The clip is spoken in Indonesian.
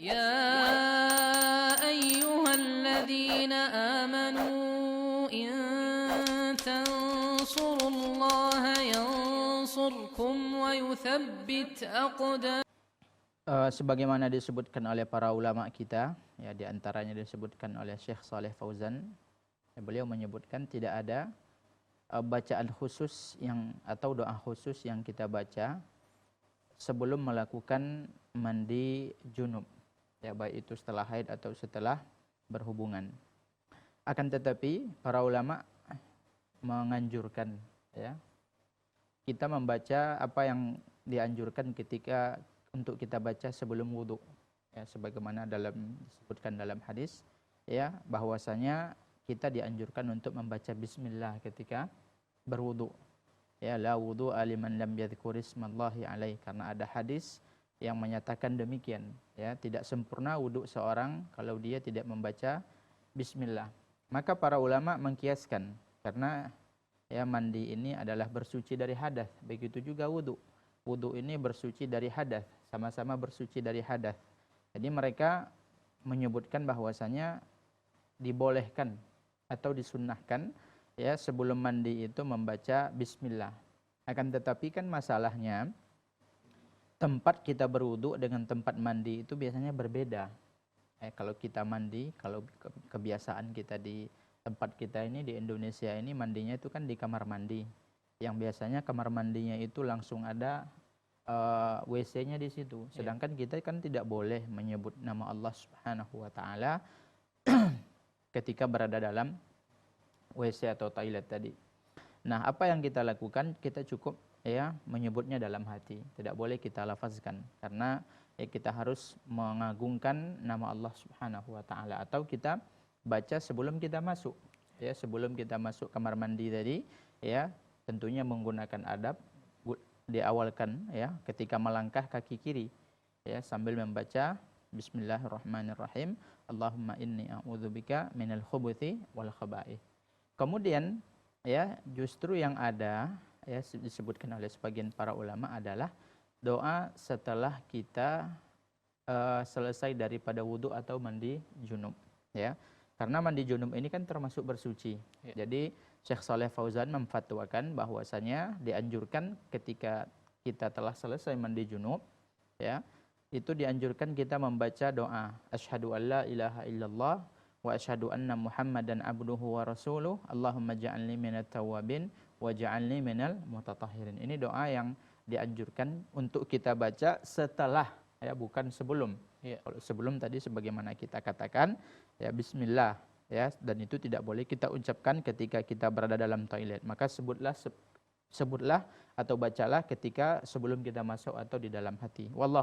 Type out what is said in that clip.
يا أيها الذين آمنوا إن تنصروا الله ينصركم ويثبت أقدامكم. Sebagaimana disebutkan oleh para ulama kita, ya di antaranya disebutkan oleh Syekh Saleh Fauzan, beliau menyebutkan tidak ada bacaan khusus yang atau doa khusus yang kita baca sebelum melakukan mandi junub, ya baik itu setelah haid atau setelah berhubungan. Akan tetapi para ulama menganjurkan, ya, kita membaca apa yang dianjurkan ketika untuk kita baca sebelum wudu, ya sebagaimana disebutkan dalam hadis, ya bahwasanya kita dianjurkan untuk membaca bismillah ketika berwudu. Ya, la wudu liman lam yadhkurismallahi alaih, karena ada hadis yang menyatakan demikian, ya tidak sempurna wudu seorang kalau dia tidak membaca bismillah. Maka para ulama mengkiaskan, karena ya mandi ini adalah bersuci dari hadas, begitu juga wudu. Wudu ini bersuci dari hadas, sama-sama bersuci dari hadas. Jadi mereka menyebutkan bahwasanya dibolehkan atau disunnahkan, ya sebelum mandi itu membaca bismillah. Akan tetapi kan masalahnya tempat kita berwudu dengan tempat mandi itu biasanya berbeda. Kalau kita mandi, kalau kebiasaan kita di tempat kita ini di Indonesia ini mandinya itu kan di kamar mandi, yang biasanya kamar mandinya itu langsung ada WC-nya di situ. Sedangkan kita kan tidak boleh menyebut nama Allah Subhanahu wa taala ketika berada dalam WC atau toilet tadi. Nah, apa yang kita lakukan? Kita cukup ya menyebutnya dalam hati. Tidak boleh kita lafazkan, karena ya kita harus mengagungkan nama Allah Subhanahu wa taala, atau kita baca sebelum kita masuk. Ya, sebelum kita masuk kamar mandi tadi, ya tentunya menggunakan adab, diawalkan ya ketika melangkah kaki kiri, ya sambil membaca bismillahirrahmanirrahim, Allahumma inni a'udzubika minal khubuthi wal khaba'ith. Kemudian ya justru yang ada ya disebutkan oleh sebagian para ulama adalah doa setelah kita selesai daripada wudu atau mandi junub, ya. Karena mandi junub ini kan termasuk bersuci. Ya. Jadi Syekh Saleh Fauzan memfatwakan bahwasanya dianjurkan ketika kita telah selesai mandi junub, ya, itu dianjurkan kita membaca doa asyhadu alla ilaha illallah wa asyhadu anna Muhammadan abduhu wa rasuluh, Allahumma ja'alni minat tawwabin wa ja'alni minal mutatahhirin. Ini doa yang dianjurkan untuk kita baca setelah, ya bukan sebelum. Ya, kalau sebelum tadi sebagaimana kita katakan ya bismillah, ya, dan itu tidak boleh kita ucapkan ketika kita berada dalam toilet. Maka sebutlah atau bacalah ketika sebelum kita masuk atau di dalam hati. Wallahu